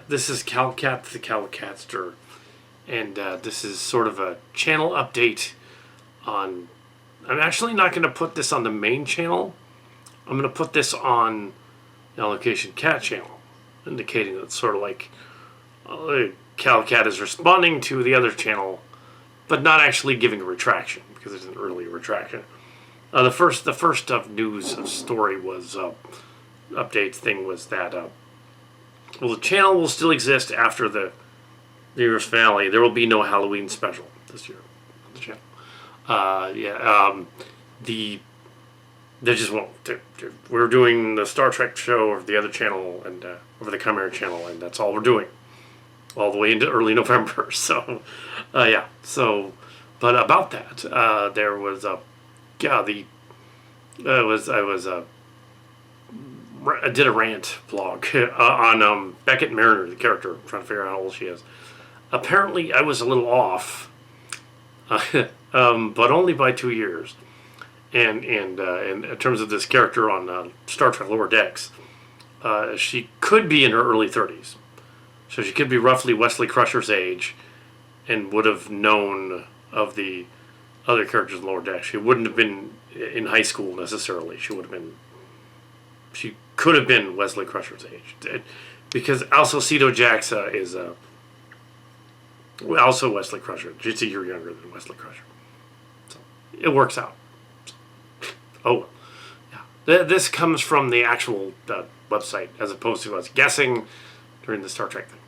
This is Kal Kat, the Kal Katster, and this is sort of a channel update on. I'm actually not going to put this on the main channel. I'm going to put this on the Allocation Cat channel, indicating that it's sort of like Kal Kat is responding to the other channel, but not actually giving a retraction because it isn't really a retraction. The first of news of story was update thing was that. Well, the channel will still exist after the year's finale. There will be no Halloween special this year on the channel. They just won't. We're doing the Star Trek show over the other channel and over the Chimera channel, and that's all we're doing, all the way into early November. So, yeah. So, but about that, there was a I did a rant vlog on Beckett Mariner, the character. I'm trying to figure out how old she is. Apparently, I was a little off, but only by 2 years. And in terms of this character on Star Trek Lower Decks, she could be in her early 30s. So she could be roughly Wesley Crusher's age and would have known of the other characters in Lower Decks. She wouldn't have been in high school necessarily. She could have been Wesley Crusher's age. Because also Cito Jaxa is also Wesley Crusher. Just a year younger than Wesley Crusher. So it works out. Oh, yeah. This comes from the actual website as opposed to us guessing during the Star Trek thing.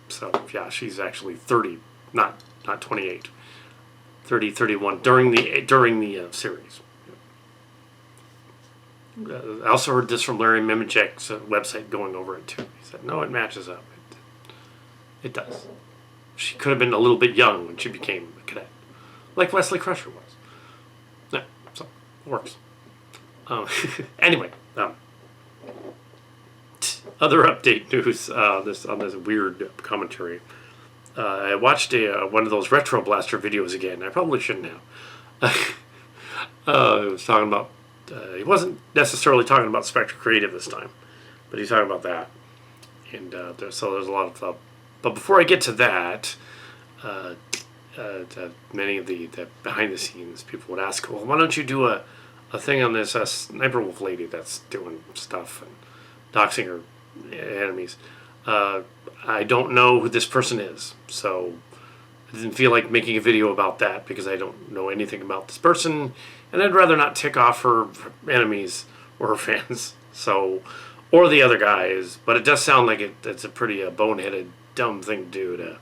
So, yeah, she's actually 30, not 28. 30, 31 during the series. I also heard this from Larry Mimichek's website going over it too. He said, no, it matches up. It does. She could have been a little bit young when she became a cadet, like Wesley Crusher was. Yeah, so it works. Anyway, other update news. On this weird commentary. I watched one of those Retro Blaster videos again. I probably shouldn't have. It was talking about. He wasn't necessarily talking about Spectre Creative this time, but he's talking about that. And so there's a lot of. But before I get to that, many of the behind the scenes people would ask, well, why don't you do a thing on this Sniper Wolf lady that's doing stuff and doxing her enemies? I don't know who this person is, so I didn't feel like making a video about that because I don't know anything about this person, and I'd rather not tick off her enemies or her fans, so, or the other guys. But it does sound like it's a pretty boneheaded, dumb thing to do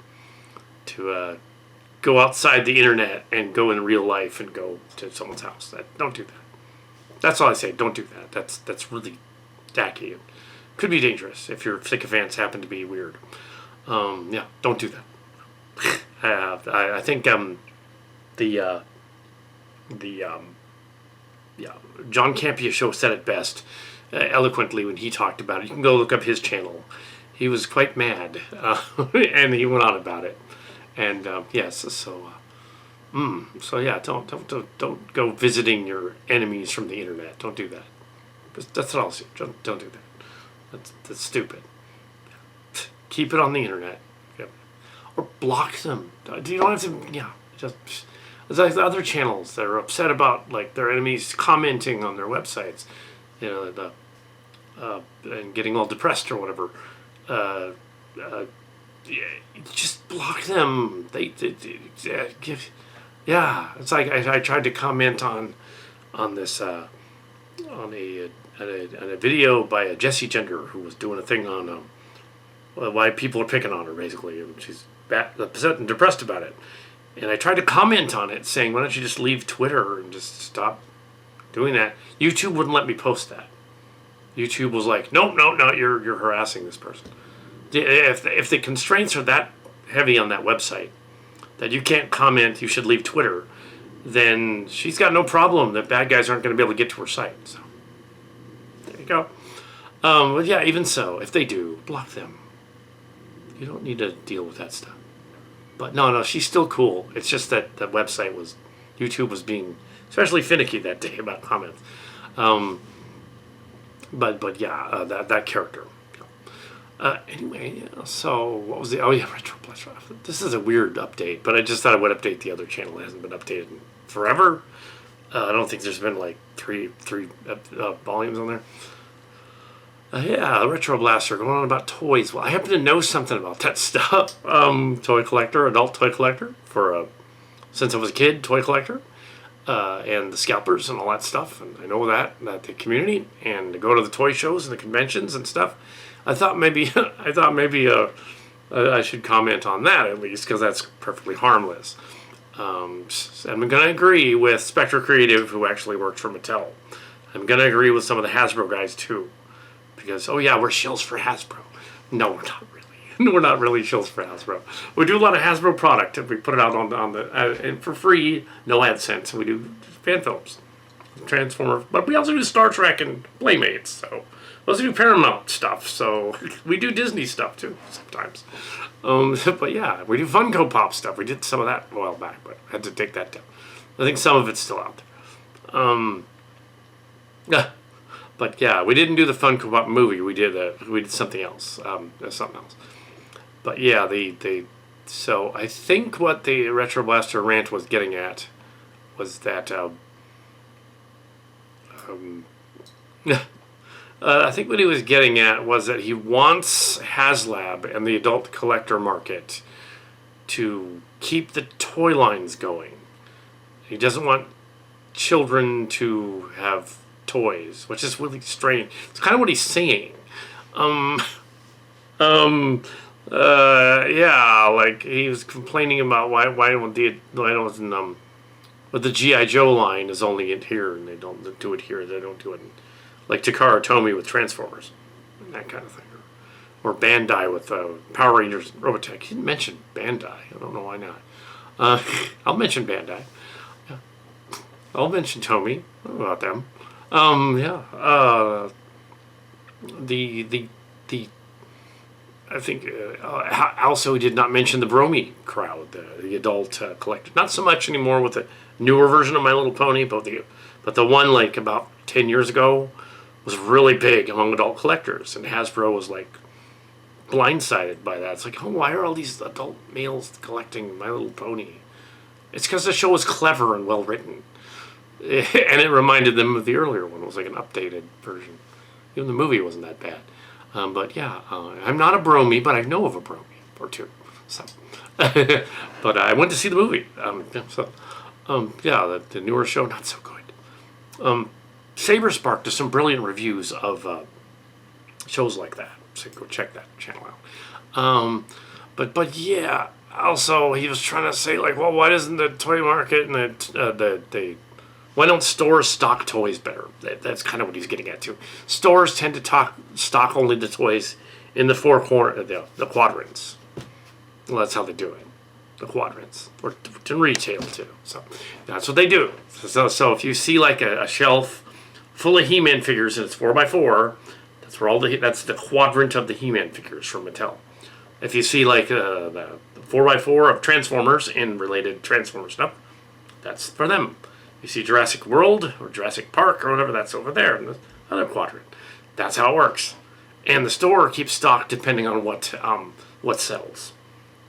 to go outside the internet and go in real life and go to someone's house. Don't do that. That's all I say. Don't do that. That's really tacky. It could be dangerous if your sycophants happen to be weird. Yeah, don't do that. I think John Campea show said it best eloquently when he talked about it. You can go look up his channel. He was quite mad, and he went on about it. And yes, so yeah, don't go visiting your enemies from the internet. Don't do that. That's what I'll say. Don't do that. That's stupid. Keep it on the internet. Yep. Or block them. You don't have to. Yeah, just. There's like the other channels that are upset about like their enemies commenting on their websites, and getting all depressed or whatever. Just block them. Yeah, it's like I tried to comment on this on a video by a Jessie Gender who was doing a thing on why people are picking on her basically, and she's upset and depressed about it. And I tried to comment on it saying, why don't you just leave Twitter and just stop doing that? YouTube wouldn't let me post that. YouTube was like, no, you're harassing this person. If the constraints are that heavy on that website that you can't comment, you should leave Twitter, then she's got no problem that bad guys aren't going to be able to get to her site. So there you go. But yeah, even so, if they do, block them. You don't need to deal with that stuff. But no, she's still cool. It's just that the website YouTube was being especially finicky that day about comments. But yeah, that character. Anyway, yeah, so what was the? Oh yeah, Retro Blast. This is a weird update, but I just thought I would update the other channel. It hasn't been updated in forever. I don't think there's been like three volumes on there. Yeah, Retro Blaster going on about toys. Well, I happen to know something about that stuff. Toy collector, adult toy collector for since I was a kid, toy collector, and the scalpers and all that stuff. And I know that the community and to go to the toy shows and the conventions and stuff. I thought maybe I should comment on that at least because that's perfectly harmless. I'm going to agree with Spectre Creative, who actually worked for Mattel. I'm going to agree with some of the Hasbro guys too. Because, oh yeah, we're shills for Hasbro. No, we're not really. We're not really shills for Hasbro. We do a lot of Hasbro product if we put it out on the and for free, no AdSense. We do fan films, Transformers, but we also do Star Trek and Playmates. So we also do Paramount stuff. So we do Disney stuff too sometimes. But yeah, we do Funko Pop stuff. We did some of that a while back, but I had to take that down. I think some of it's still out there. But yeah, we didn't do the Funko Pop movie. We did something else. Something else. But yeah, so I think what the Retro Blaster rant was getting at was that I think what he was getting at was that he wants HasLab and the adult collector market to keep the toy lines going. He doesn't want children to have toys, which is really strange. It's kind of what he's saying. Yeah, like he was complaining about why but the G.I. Joe line is only in here and they don't do it here. They don't do it in, like Takara Tomy with Transformers and that kind of thing, or Bandai with Power Rangers and Robotech. He didn't mention Bandai. I don't know why not. I'll mention Bandai. Yeah. I'll mention Tomy. I don't know about them. I think also he did not mention the Bromy crowd, the adult collector. Not so much anymore with the newer version of My Little Pony, but the one like about 10 years ago was really big among adult collectors, and Hasbro was like blindsided by that. It's like, oh, why are all these adult males collecting My Little Pony? It's because the show was clever and well written. And it reminded them of the earlier one. It was like an updated version. Even the movie wasn't that bad. But yeah, I'm not a Bromy, but I know of a Bromy or two. So, but I went to see the movie. Yeah, the newer show, not so good. Saberspark does some brilliant reviews of shows like that. So go check that channel out. But yeah, also he was trying to say like, well, why doesn't the toy market and the why don't stores stock toys better? That's kind of what he's getting at too. Stores tend to stock only the toys in the the quadrants. Well, that's how they do it. The quadrants, or in retail too. So that's what they do. So if you see like a shelf full of He-Man figures and it's 4x4, that's where that's the quadrant of the He-Man figures from Mattel. If you see like the 4x4 of Transformers and related Transformer stuff, that's for them. You see Jurassic World or Jurassic Park or whatever, that's over there in the other quadrant. That's how it works. And the store keeps stock depending on what sells.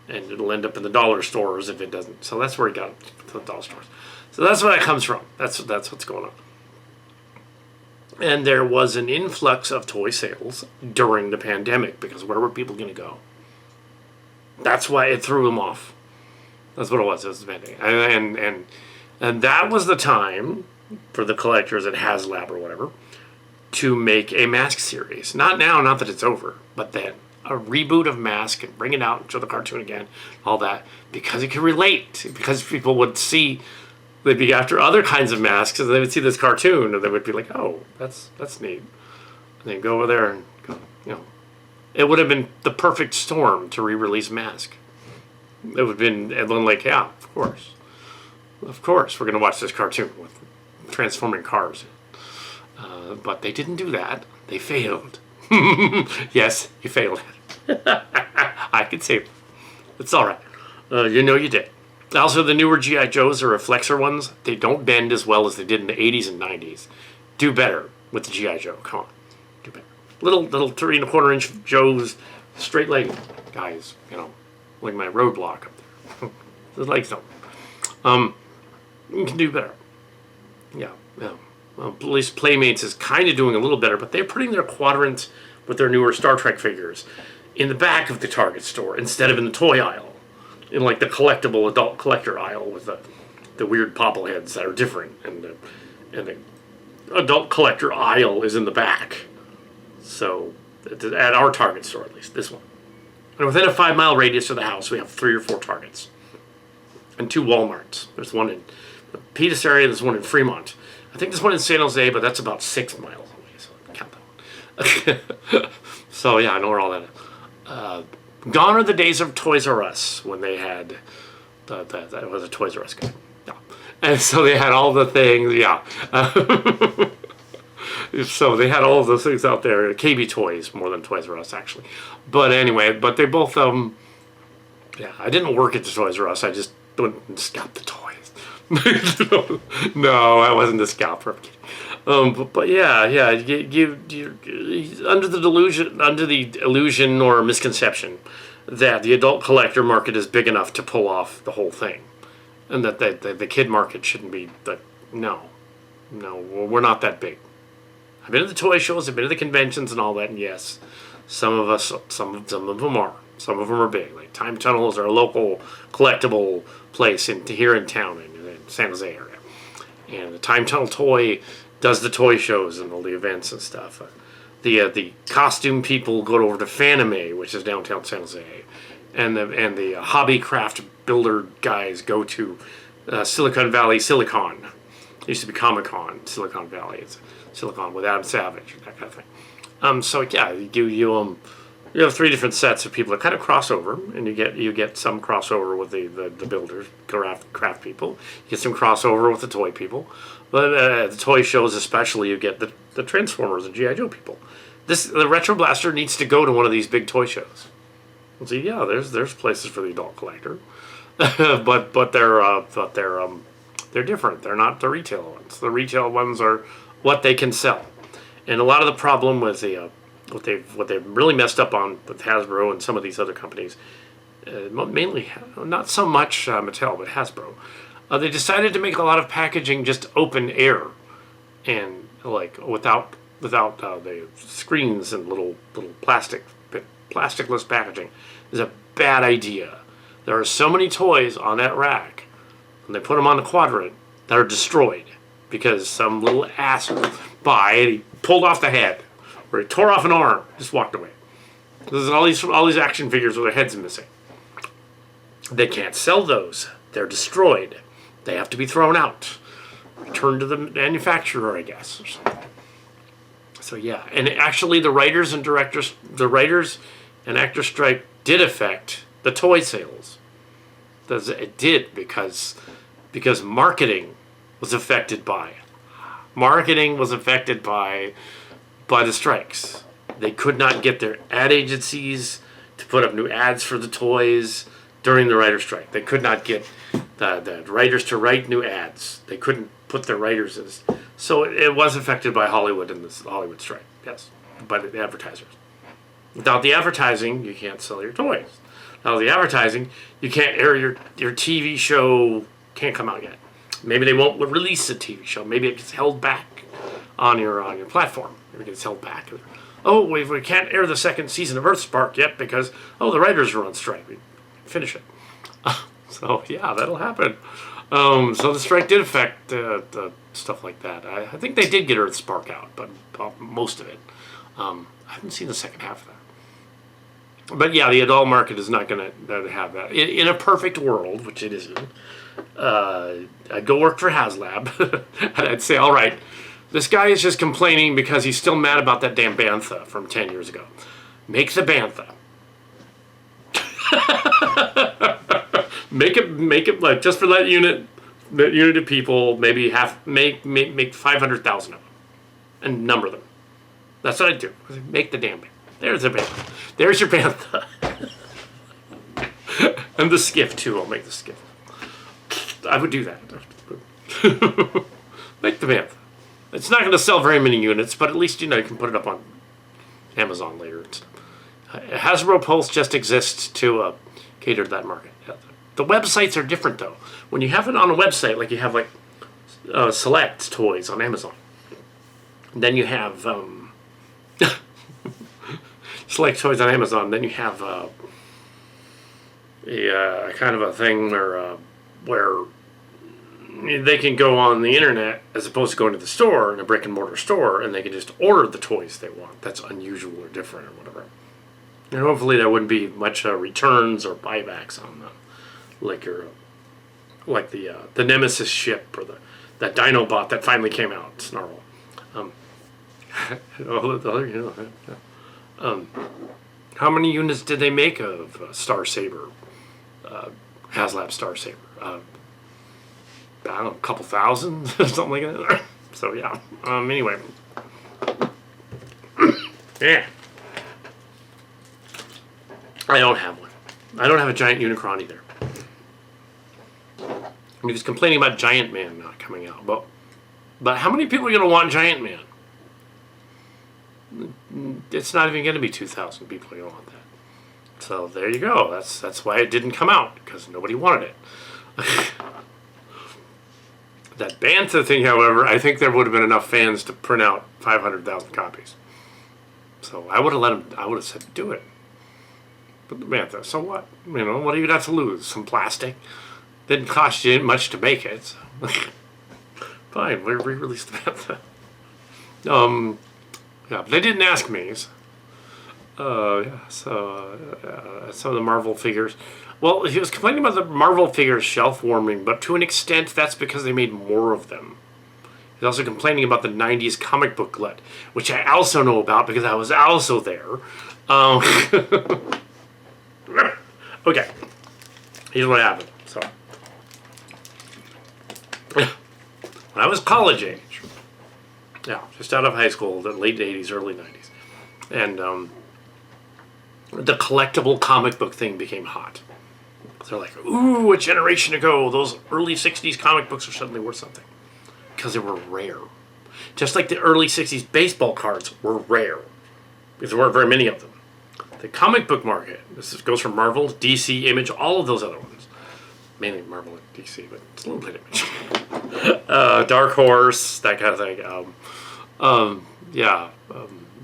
And it'll end up in the dollar stores if it doesn't. So that's where he got it, to the dollar stores. So that's where that comes from. That's what's going on. And there was an influx of toy sales during the pandemic because where were people going to go? That's why it threw them off. That's what it was. It was the pandemic. And that was the time for the collectors at HasLab or whatever to make a Mask series. Not now, not that it's over, but then a reboot of Mask and bring it out and show the cartoon again, all that, because it could relate. Because people would see, they'd be after other kinds of masks, and they would see this cartoon, and they would be like, oh, that's neat. And they'd go over there and go, it would have been the perfect storm to re-release Mask. It would have been, and then like, yeah, of course. Of course, we're going to watch this cartoon with transforming cars. But they didn't do that. They failed. Yes, you failed. I can say it. It's all right. You did. Also, the newer G.I. Joes are reflexor ones. They don't bend as well as they did in the 80s and 90s. Do better with the G.I. Joe. Come on. Do better. Little 3 1/4 inch Joes straight leg guys, like my roadblock up there. The legs don't. You can do better. Yeah. Well, at least Playmates is kind of doing a little better, but they're putting their quadrants with their newer Star Trek figures in the back of the Target store instead of in the toy aisle, in like the collectible adult collector aisle with the weird bobbleheads that are different, and the adult collector aisle is in the back. So at our Target store, at least this one, and within a 5-mile radius of the house, we have 3 or 4 Targets and 2 Walmarts. There's one in the Peters area. There's one in Fremont. I think there's one in San Jose, but that's about 6 miles away, so count that one. So yeah, I know where all that is. Gone are the days of Toys R Us when they had that was a Toys R Us guy. Yeah. And so they had all the things, yeah. So they had all of those things out there. KB Toys more than Toys R Us, actually. But anyway, but they both yeah, I didn't work at the Toys R Us. I just went and scalped the toys. No, I wasn't the scalper. But yeah, you under the illusion or misconception that the adult collector market is big enough to pull off the whole thing, and that the kid market shouldn't be. No, we're not that big. I've been to the toy shows, I've been to the conventions and all that, and yes, some of them are. Some of them are big. Like Time Tunnel is our local collectible place here in town in San Jose area, and the Time Tunnel toy does the toy shows and all the events and stuff. The costume people go over to Fanime, which is downtown San Jose, and the hobby craft builder guys go to Silicon Valley Silicon. It used to be Comic Con, Silicon Valley. It's Silicon with Adam Savage, that kind of thing. So yeah, you have 3 different sets of people that kind of cross over, and you get some crossover with the builders, craft people. You get some crossover with the toy people. But the toy shows especially, you get the Transformers and G.I. Joe people. The Retro Blaster needs to go to one of these big toy shows. And see, yeah, there's places for the adult collector, but they're different. They're not the retail ones. The retail ones are what they can sell, and a lot of the problem with what they've really messed up on with Hasbro and some of these other companies, mainly not so much Mattel, but Hasbro. They decided to make a lot of packaging just open air, and like without the screens and little plasticless packaging is a bad idea. There are so many toys on that rack, and they put them on the quadrant, that are destroyed because some little ass and he pulled off the head, or he tore off an arm, just walked away. There's all these action figures with their heads missing. They can't sell those. They're destroyed. They have to be thrown out, returned to the manufacturer, I guess, or something. So yeah, and actually the writers and actor strike did affect the toy sales. It did because marketing was affected by the strikes. They could not get their ad agencies to put up new ads for the toys during the writer's strike. They could not get the writers to write new ads. They couldn't put their writers in this. So it was affected by Hollywood and this Hollywood strike, yes, by the advertisers. Without the advertising, you can't sell your toys. Without the advertising, you can't air your TV show, can't come out yet. Maybe they won't release a TV show. Maybe it gets held back on your platform. Maybe it gets held back. Oh, we can't air the 2nd season of Earthspark yet because, the writers are on strike. We finish it. So, yeah, that'll happen. So the strike did affect the stuff like that. I think they did get Earthspark out, but most of it. I haven't seen the second half of that. But yeah, the adult market is not going to have that. In a perfect world, which it isn't, I'd go work for HasLab, and I'd say, all right, this guy is just complaining because he's still mad about that damn Bantha from 10 years ago. Make the Bantha. Make it like just for that unit of people, maybe make 500,000 of them, and number them. That's what I do. Make the damn Bantha. There's a Bantha. There's your Bantha. And the skiff too. I'll make the skiff. I would do that. Make the Bantha. It's not going to sell very many units, but at least you can put it up on Amazon later and stuff. Hasbro Pulse just exists to cater to that market. Yeah. The websites are different though. When you have it on a website, like you have like Select Toys on Amazon, then you have Select Toys on Amazon, then you have a kind of a thing where they can go on the internet as opposed to going to the store, in a brick and mortar store, and they can just order the toys they want. That's unusual or different or whatever. And hopefully there wouldn't be much returns or buybacks on them, like the Nemesis ship or that Dinobot that finally came out, Snarl. How many units did they make of Star Saber, HasLab Star Saber? I don't know, a couple thousand, something like that. So yeah. Anyway. Yeah. I don't have one. I don't have a giant Unicron either. He was complaining about Giant Man not coming out, but how many people are going to want Giant Man? It's not even going to be 2,000 people are going to want that. So there you go. That's why it didn't come out, because nobody wanted it. That Bantha thing, however, I think there would have been enough fans to print out 500,000 copies. So I would have let him. I would have said, do it. But the Bantha, so what? You know, what do you got to lose? Some plastic. Didn't cost you much to make it. So. Fine, we re-released the Bantha. Yeah, but they didn't ask me. So some of the Marvel figures. Well, he was complaining about the Marvel figures shelf warming, but to an extent, that's because they made more of them. He's also complaining about the 90s comic book glut, which I also know about because I was also there. Okay, here's what happened. So, when I was college age, yeah, just out of high school, the late 80s, early 90s, and the collectible comic book thing became hot. They're like, ooh, a generation ago, those early 60s comic books are suddenly worth something. Because they were rare. Just like the early 60s baseball cards were rare. Because there weren't very many of them. The comic book market, this goes from Marvel, DC, Image, all of those other ones. Mainly Marvel and DC, but it's a little bit Image. Dark Horse, that kind of thing.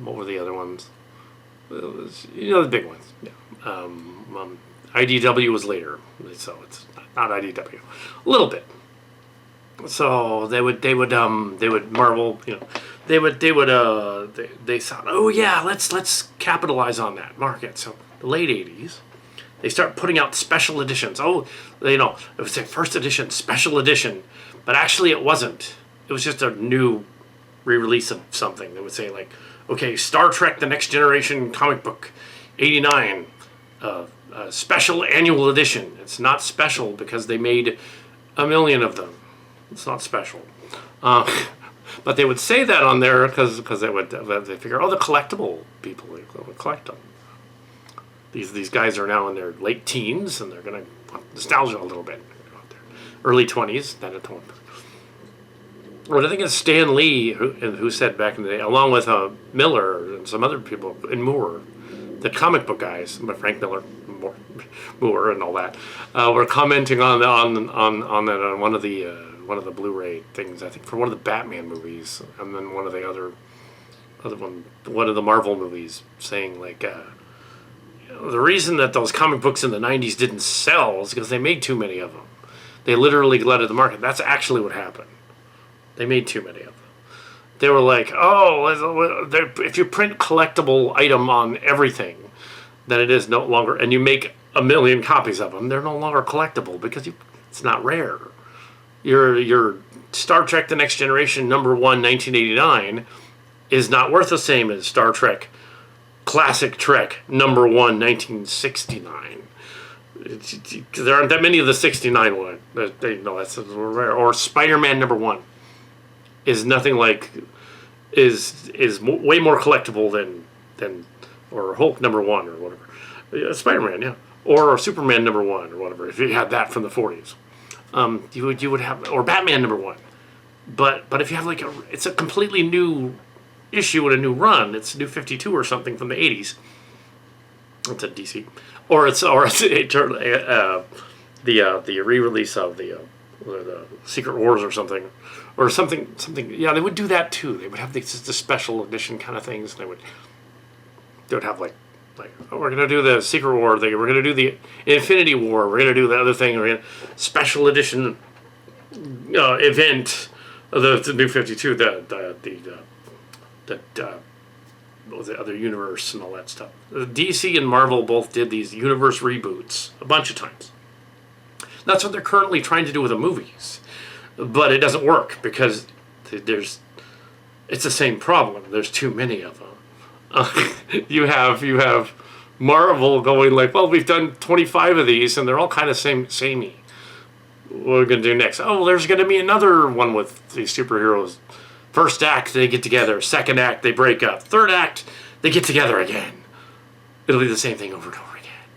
What were the other ones? The big ones. Yeah. IDW was later, so it's not IDW. A little bit. So they would Marvel, they thought, oh yeah, let's capitalize on that market. So the late 80s, they start putting out special editions. Oh, it would say first edition, special edition, but actually it wasn't. It was just a new re-release of something. They would say like, okay, Star Trek: The Next Generation comic book, '89. Special annual edition. It's not special because they made 1 million of them. It's not special. But they would say that on there because they figure, the collectible people would collect them. These guys are now in their late teens and they're going to want nostalgia a little bit. Early 20s. What I think is Stan Lee who said back in the day, along with Miller and some other people, and Moore, the comic book guys, Frank Miller, Moore, and all that, were commenting on one of the Blu-ray things. I think for one of the Batman movies, and then one of the one of the Marvel movies, saying like, the reason that those comic books in the '90s didn't sell is because they made too many of them. They literally glutted the market. That's actually what happened. They made too many of them. They were like, if you print collectible item on everything, then it is no longer, and you make 1 million copies of them, they're no longer collectible because it's not rare. Your Star Trek: The Next Generation #1 1989 is not worth the same as Star Trek Classic Trek #1 1969. There aren't that many of the 69 one. That's rare. Or Spider-Man #1 is nothing like, is way more collectible than or Hulk #1 or whatever. Spider-Man, yeah. Or Superman #1 or whatever, if you had that from the 40s. You would have, or Batman #1. But if you have it's a completely new issue and a new run, it's New 52 or something from the 80s, It's a DC, or it's the re-release of the Secret Wars or something, or something. Yeah, they would do that too. They would have these the special edition kind of things. And they would have like oh, we're gonna do the Secret War thing. We're gonna do the Infinity War. We're gonna do the other thing. We're gonna special edition event of the New 52. What was the other universe and all that stuff. DC and Marvel both did these universe reboots a bunch of times. That's what they're currently trying to do with the movies, but it doesn't work because it's the same problem. There's too many of them. You have Marvel going like, well, we've done 25 of these and they're all kind of samey. What are we gonna do next? Oh, there's gonna be another one with these superheroes. First act, they get together. Second act, they break up. Third act, they get together again. It'll be the same thing over and over again.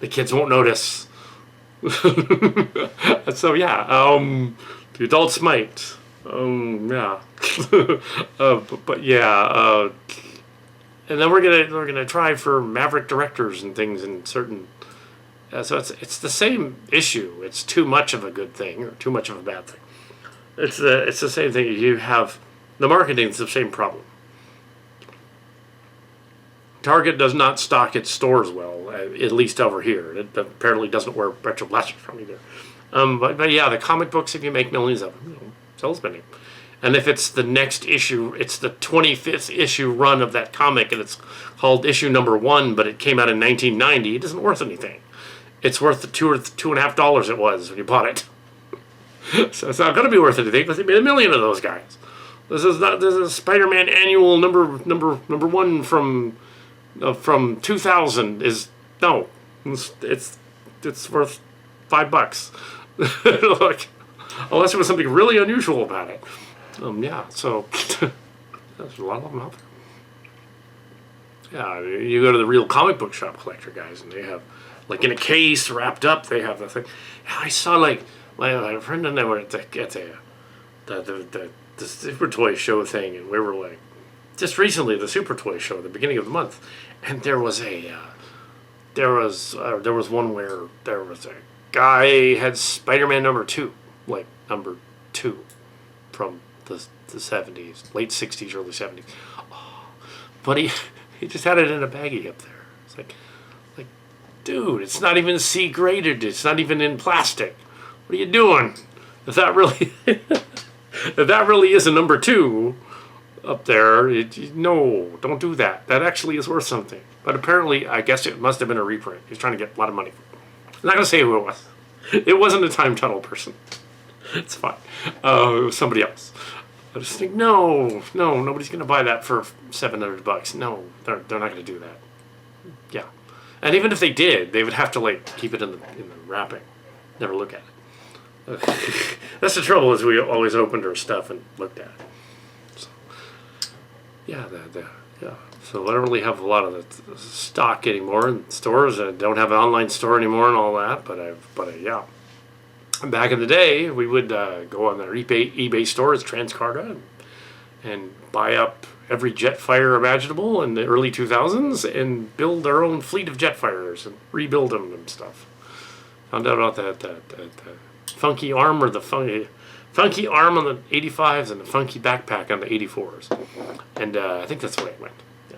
The kids won't notice. So yeah, the adults might. Yeah, but yeah, and then we're gonna try for maverick directors and things in certain. So it's the same issue. It's too much of a good thing or too much of a bad thing. It's the same thing. You have the marketing's the same problem. Target does not stock its stores well, at least over here. It apparently doesn't wear retro blasters from either. But yeah, the comic books, if you make millions of them, sells many. And if it's the next issue, it's the 25th issue run of that comic, and it's called issue number 1, but it came out in 1990. It isn't worth anything. It's worth the $2.50 it was when you bought it. So it's not going to be worth anything because they made 1 million of those guys. This is Spider-Man annual number 1 from 2000 is no, it's worth $5. Like, unless there was something really unusual about it. Yeah, so there's a lot of them out there. Yeah, you go to the real comic book shop collector guys, and they have like in a case wrapped up. They have the thing. Yeah, I saw like. My friend and I were at the Super Toy Show thing, and we were like, just recently the Super Toy Show at the beginning of the month, and there was one where there was a guy had Spider-Man number 2, like number 2, from the 70s, late 60s, early 70s. Oh, but he just had it in a baggie up there. It's like, dude, it's not even C graded. It's not even in plastic. What are you doing? If that really is a number 2 up there, no, don't do that. That actually is worth something. But apparently, I guess it must have been a reprint. He's trying to get a lot of money. I'm not going to say who it was. It wasn't a time tunnel person. It's fine. It was somebody else. I just think, no, nobody's going to buy that for $700. No, they're not going to do that. Yeah. And even if they did, they would have to like keep it in the wrapping. Never look at it. That's the trouble, is we always opened our stuff and looked at it. So, yeah, yeah. So I don't really have a lot of the stock anymore in stores. I don't have an online store anymore and all that. But yeah. Back in the day, we would go on their eBay stores, Transcarta, and buy up every Jetfire imaginable in the early 2000s and build our own fleet of Jetfires and rebuild them and stuff. Found out about that funky arm, or the funky arm on the 85s and the funky backpack on the 84s. And I think that's the way it went. Yeah.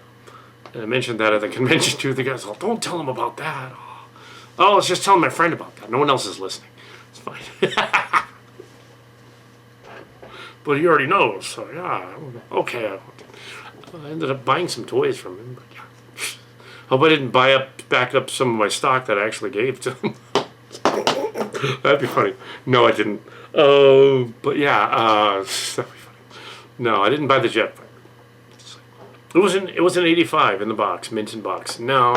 And I mentioned that at the convention too. The guys, don't tell them about that. Oh, let's just tell my friend about that. No one else is listening. It's fine. But he already knows, so yeah. Okay. I ended up buying some toys from him, but yeah. Hope I didn't back up some of my stock that I actually gave to him. That'd be funny. No, I didn't. But yeah, that'd be funny. No, I didn't buy the Jetfire. It was an 85 in the box, mint in box. No,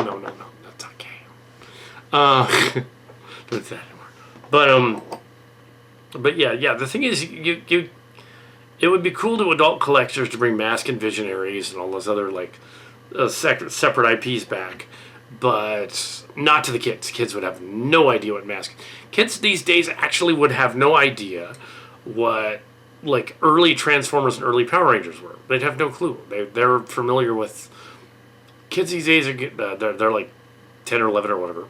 that's okay. Don't do that anymore. But yeah. The thing is, it would be cool to adult collectors to bring Mask and Visionaries and all those other like separate IPs back. But not to the kids. Kids would have no idea what Mask. Kids these days actually would have no idea what like early Transformers and early Power Rangers were. They'd have no clue. They're familiar with. Kids these days are they're like 10 or 11 or whatever.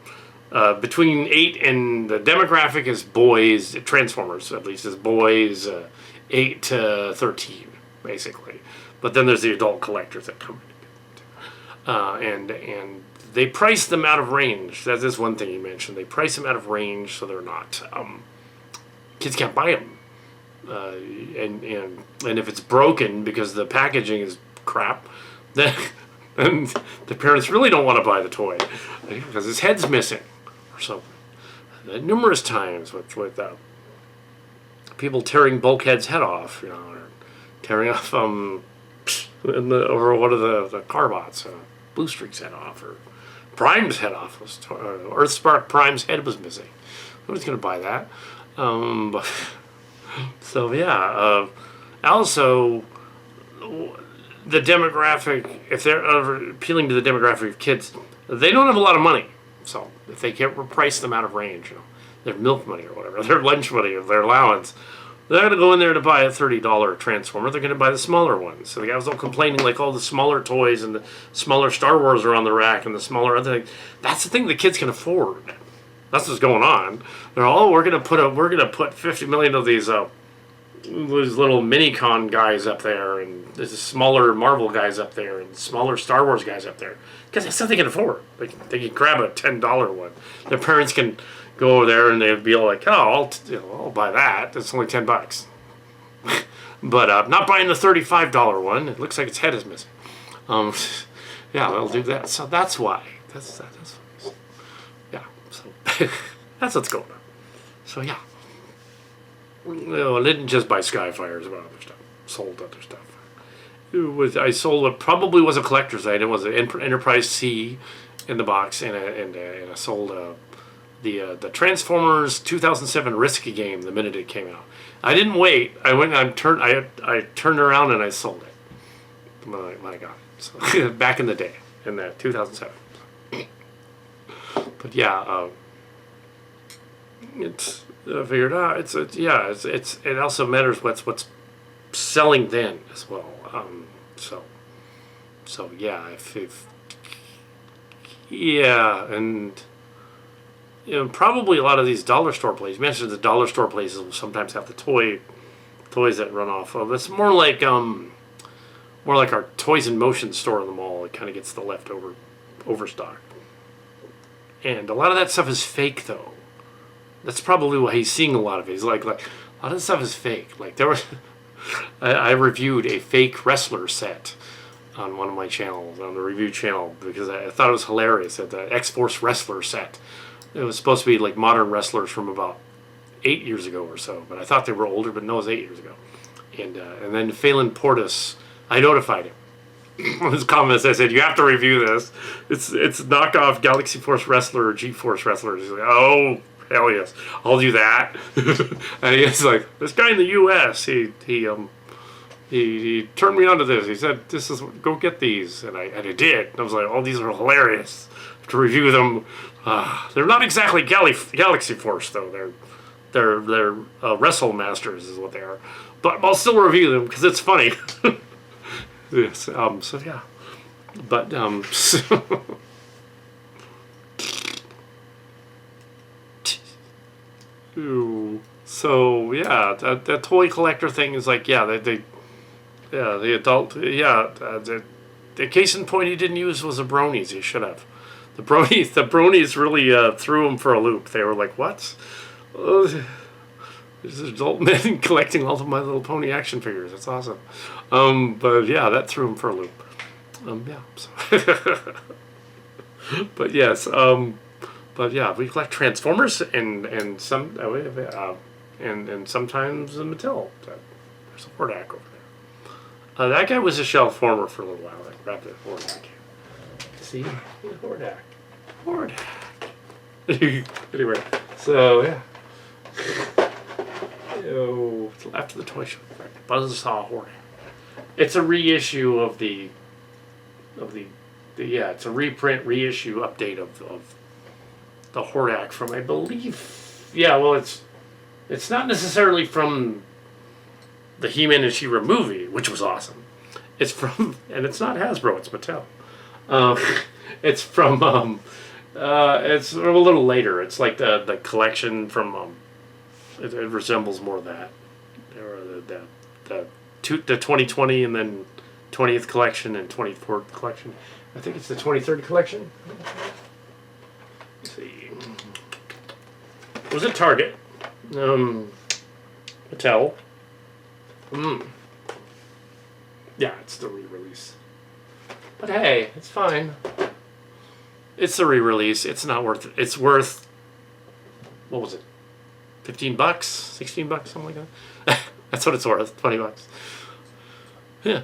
Between 8 and the demographic is boys, Transformers at least is boys 8 to 13, basically. But then there's the adult collectors that come in. And they price them out of range. That is one thing you mentioned. They price them out of range so they're not, kids can't buy them. And if it's broken because the packaging is crap, then and the parents really don't want to buy the toy because his head's missing or something. Numerous times with people tearing Bulkhead's head off, or tearing off or one of the Carbots, Blue Streak's head off, or Prime's head off. Earthspark Prime's head was missing. Nobody's going to buy that. So yeah. Also, the demographic, if they're appealing to the demographic of kids, they don't have a lot of money. So if they can't price them out of range, their milk money or whatever, their lunch money or their allowance, they're going to go in there to buy a $30 Transformer. They're going to buy the smaller ones. So the guys all complaining like all the smaller toys and the smaller Star Wars are on the rack and the smaller other thing. That's the thing the kids can afford. That's what's going on. They're all, we're going to put 50 million of these little mini-con guys up there, and there's smaller Marvel guys up there, and smaller Star Wars guys up there. Because that's something they can afford. They can grab a $10 one. Their parents can go over there and they'd be all like, oh, I'll buy that. It's only $10. But not buying the $35 one. It looks like its head is missing. Yeah, they'll do that. So that's why. That's yeah. So that's what's going on. So yeah. I didn't just buy Skyfires, about other stuff. Sold other stuff. I sold what probably was a collector's item. It was an Enterprise C in the box, and I sold the Transformers 2007 Risky game the minute it came out. I didn't wait. I went and I turned around and I sold it when I got it. So back in the day, in that 2007. But yeah, it's figured out. It also matters what's selling then as well. So yeah, and probably a lot of these dollar store places. You mentioned the dollar store places will sometimes have the toys that run off of. It's more like our Toys in Motion store in the mall. It kind of gets the leftover overstock, and a lot of that stuff is fake though. That's probably why he's seeing a lot of it. He's like a lot of the stuff is fake. Like there was, I reviewed a fake wrestler set on one of my channels, on the review channel, because I thought it was hilarious. At the X-Force wrestler set, it was supposed to be like modern wrestlers from about 8 years ago or so, but I thought they were older, but no, it was 8 years ago. And then Phelan Portis, I notified him. On his comments, I said, you have to review this. It's knockoff Galaxy Force wrestler or G-Force wrestler. He's like, oh, hell yes, I'll do that. And he's like, this guy in the U.S., he turned me onto this. He said, go get these. And I did. And I was like, oh, these are hilarious. I have to review them. They're not exactly Galaxy Force, though. They're Wrestle Masters is what they are. But I'll still review them because it's funny. Yes. So yeah. But so yeah, that toy collector thing is like, yeah, the adult, yeah, the case in point he didn't use was the bronies. He should have. The bronies really threw him for a loop. They were like, what? There's adult men collecting all of My Little Pony action figures. That's awesome. But yeah, that threw him for a loop. Yeah. So but yes. But yeah, we collect Transformers and sometimes the Mattel. There's a Hordak over there. That guy was a shelf former for a little while. I grabbed a Hordak. See? Hordak. Anyway, so yeah. After the toy show, Buzzsaw Hordak. It's a reissue of the it's a reprint, reissue, update of the Hordak from, I believe, it's not necessarily from the He-Man and She-Ra movie, which was awesome. It's from, and it's not Hasbro, it's Mattel. It's from It's a little later. It's like the collection from. It resembles more that, or the 2020 and then 20th collection and 24th collection. I think it's the 23rd collection. Let's see. It was at Target. Mattel. Yeah, it's the re-release. But hey, it's fine. It's the re-release. It's not worth it. It's worth, what was it? $15, $16, something like that. That's what it's worth. $20. Yeah.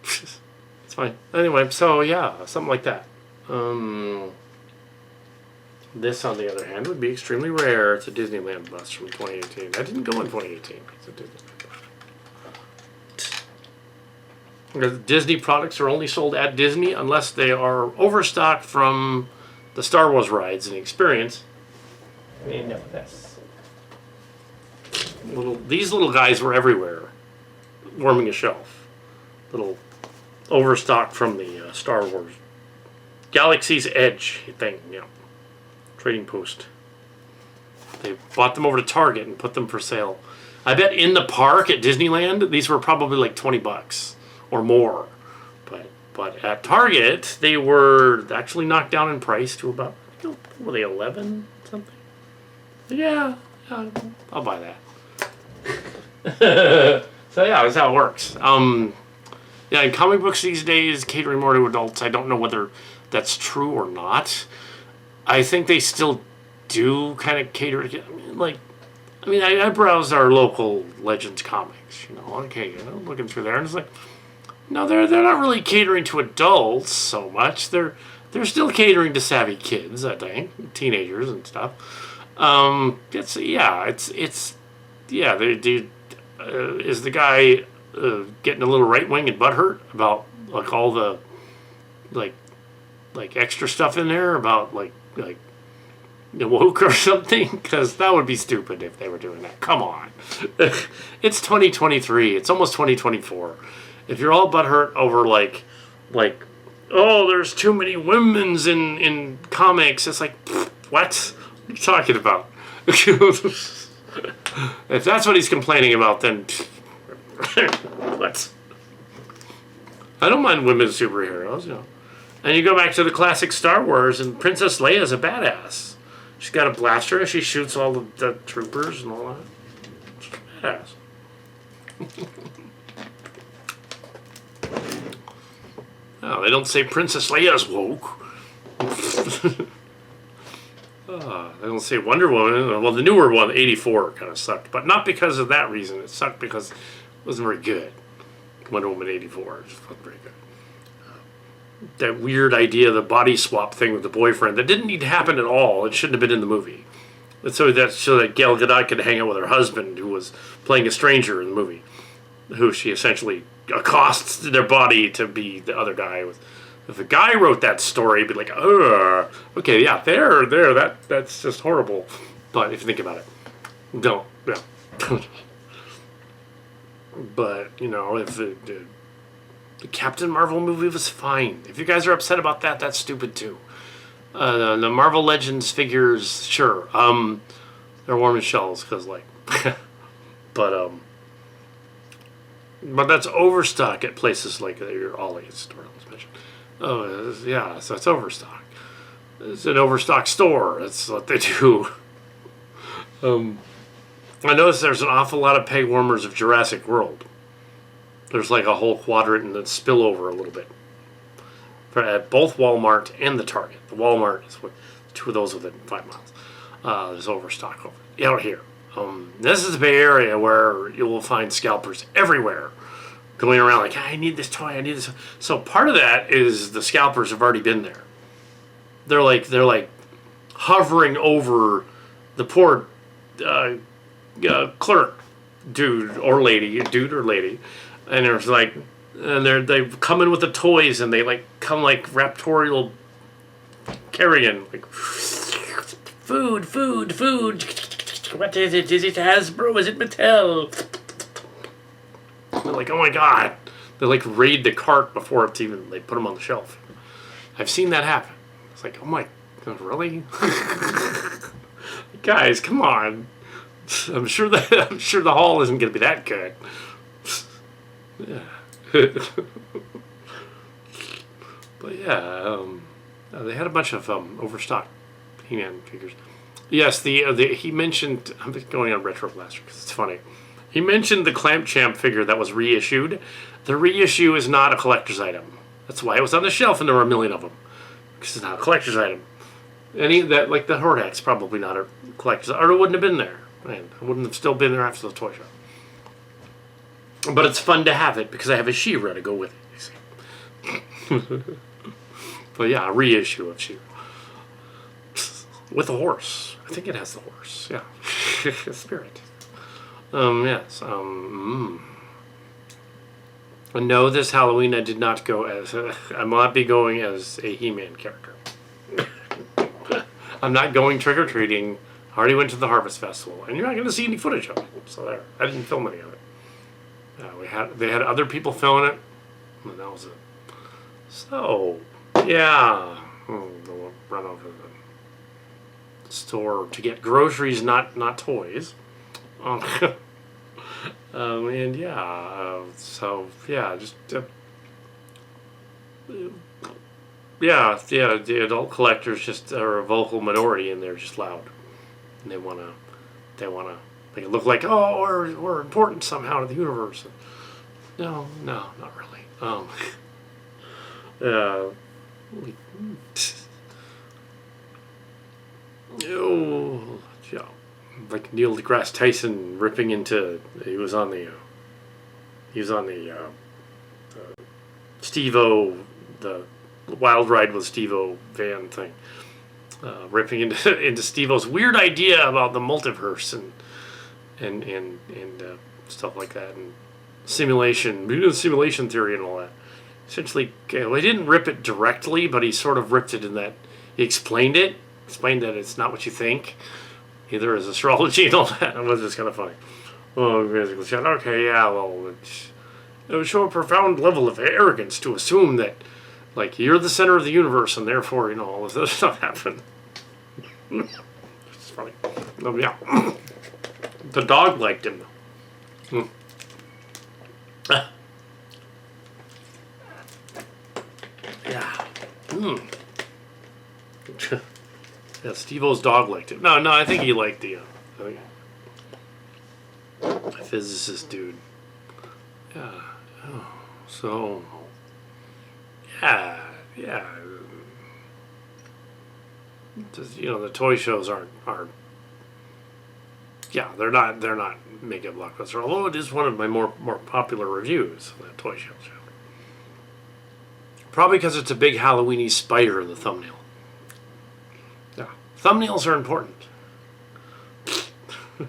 It's fine. Anyway, so yeah, something like that. This, on the other hand, would be extremely rare. It's a Disneyland bus from 2018. I didn't go in 2018. It's a Disneyland bus. Disney products are only sold at Disney unless they are overstocked from the Star Wars rides and experience. And know this. These little guys were everywhere, warming a shelf. Little overstocked from the Star Wars Galaxy's Edge thing, yeah. Trading post. They bought them over to Target and put them for sale. I bet in the park at Disneyland, these were probably like $20 or more. But at Target, they were actually knocked down in price to about, were they 11 something? Yeah, I'll buy that. So yeah, that's how it works. Yeah, in comic books these days, catering more to adults. I don't know whether that's true or not. I think they still do kind of cater. I browsed our local Legends comics. Looking through there, and it's like, no, they're not really catering to adults so much. They're still catering to savvy kids, I think, teenagers and stuff. Is the guy getting a little right wing and butthurt about like all the like extra stuff in there about like woke or something? Because that would be stupid if they were doing that. Come on. It's 2023. It's almost 2024. If you're all butthurt over like oh, there's too many women's in comics, it's like, what are you talking about? If that's what he's complaining about, then what? I don't mind women superheroes, And you go back to the classic Star Wars, and Princess Leia's a badass. She's got a blaster, and she shoots all the troopers and all that. She's a badass. No, they don't say Princess Leia's woke. They don't say Wonder Woman. Well, the newer one, 84, kind of sucked. But not because of that reason. It sucked because it wasn't very good. Wonder Woman 84 just wasn't very good. That weird idea, the body swap thing with the boyfriend, that didn't need to happen at all. It shouldn't have been in the movie. So that Gal Gadot could hang out with her husband, who was playing a stranger in the movie, who she essentially accosts their body to be the other guy. If a guy wrote that story, it'd be like, okay, yeah, that's just horrible. But if you think about it, don't, yeah. But, if the Captain Marvel movie was fine. If you guys are upset about that, that's stupid too. The Marvel Legends figures, sure, they're warm as shells, because, but that's overstock at places like your Ollie's store. Oh, yeah, so it's overstock. It's an overstock store. That's what they do. I noticed there's an awful lot of peg warmers of Jurassic World. There's like a whole quadrant and then spill over a little bit. At both Walmart and the Target. The Walmart is two of those within 5 miles. There's overstock out here. This is the Bay Area where you will find scalpers everywhere. Going around like, I need this toy, I need this. So part of that is the scalpers have already been there. They're like hovering over the poor clerk dude or lady, and there's like, and they come in with the toys, and they come like raptorial carrion, like food. What is it? Is it Hasbro? Is it Mattel? They're like, oh my god. They raid the cart before it's even, they put them on the shelf. I've seen that happen. It's like, oh my God, really? Guys, come on. I'm sure the haul isn't going to be that good. Yeah. But yeah, they had a bunch of overstocked He-Man figures. Yes, he mentioned. I'm just going on Retro Blaster because it's funny. He mentioned the Clamp Champ figure that was reissued. The reissue is not a collector's item. That's why it was on the shelf, and there were a million of them. Because it's not a collector's item. Any that like the Hordax probably not a collector's, or it wouldn't have been there. Man, it wouldn't have still been there after the toy shop. But it's fun to have it because I have a She-Ra to go with it. You see. But yeah, a reissue of She-Ra with a horse. I think it has the horse. Yeah, Spirit. Yes. No, this Halloween I did not go as. I will not be going as a He-Man character. I'm not going trick or treating. I already went to the Harvest Festival, and you're not going to see any footage of it. So there, I didn't film any of it. They had other people filming it, and that was it. So yeah, we'll run over to the store to get groceries, not toys. And yeah, so yeah, just yeah, the adult collectors just are a vocal minority, and they're just loud, and they wanna make it look like, oh, we're important somehow to the universe. No, not really. Oh, yeah, like Neil deGrasse Tyson ripping into. He was on the Steve-O, the Wild Ride with Steve-O van thing, ripping into Steve-O's weird idea about the multiverse and stuff like that, and simulation theory and all that. Essentially, okay, well, he didn't rip it directly, but he sort of ripped it in that he explained that it's not what you think. Either is astrology and all that. It was just kind of funny. Oh, basically said, okay, yeah, well, it would show a profound level of arrogance to assume that, like, you're the center of the universe and therefore, all of this stuff happened. It's funny. Yeah. The dog liked him, though. Yeah. Yeah, Steve-O's dog liked it. No, I think he liked the physicist dude. Yeah. Oh, so. Yeah. Just, the toy shows aren't. Yeah, they're not mega blockbuster. Although it is one of my more popular reviews of that toy show. Probably because it's a big Halloweeny spider in the thumbnail. Yeah, thumbnails are important. Oh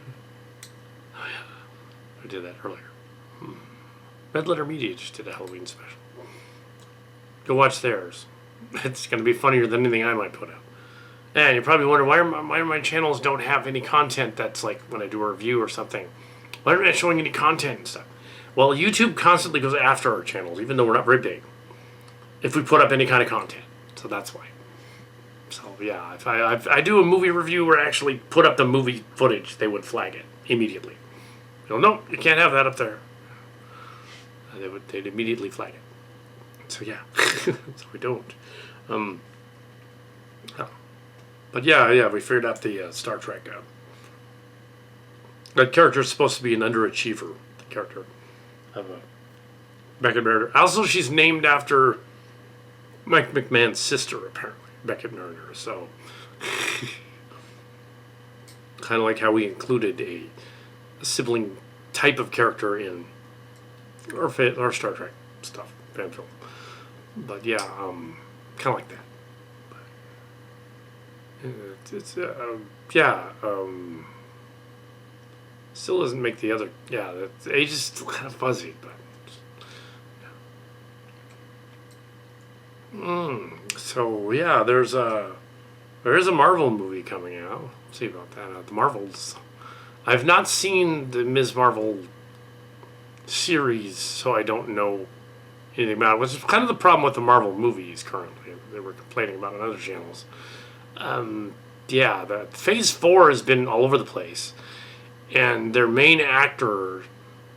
yeah, I did that earlier. Red Letter Media just did a Halloween special. Go watch theirs. It's going to be funnier than anything I might put out. And you probably wonder why my channels don't have any content that's like when I do a review or something. Why aren't I showing any content and stuff? Well, YouTube constantly goes after our channels, even though we're not very big, if we put up any kind of content. So that's why. So yeah, if I do a movie review or actually put up the movie footage, they would flag it immediately. No, you can't have that up there. They'd immediately flag it. So yeah, so we don't. But yeah, we figured out the Star Trek. That character is supposed to be an underachiever. The character of Beckett Mariner. Also, she's named after Mike McMahon's sister, apparently, Beckett Mariner. So, kind of like how we included a sibling type of character in our Star Trek stuff, fan film. But yeah, kind of like that. Still doesn't make the other. Yeah, the age is still kind of fuzzy, but. So yeah, there is a Marvel movie coming out. Let's see about that. The Marvels. I've not seen the Ms. Marvel series, so I don't know anything about it, which is kind of the problem with the Marvel movies currently. They were complaining about on other channels. The Phase 4 has been all over the place. And their main actor,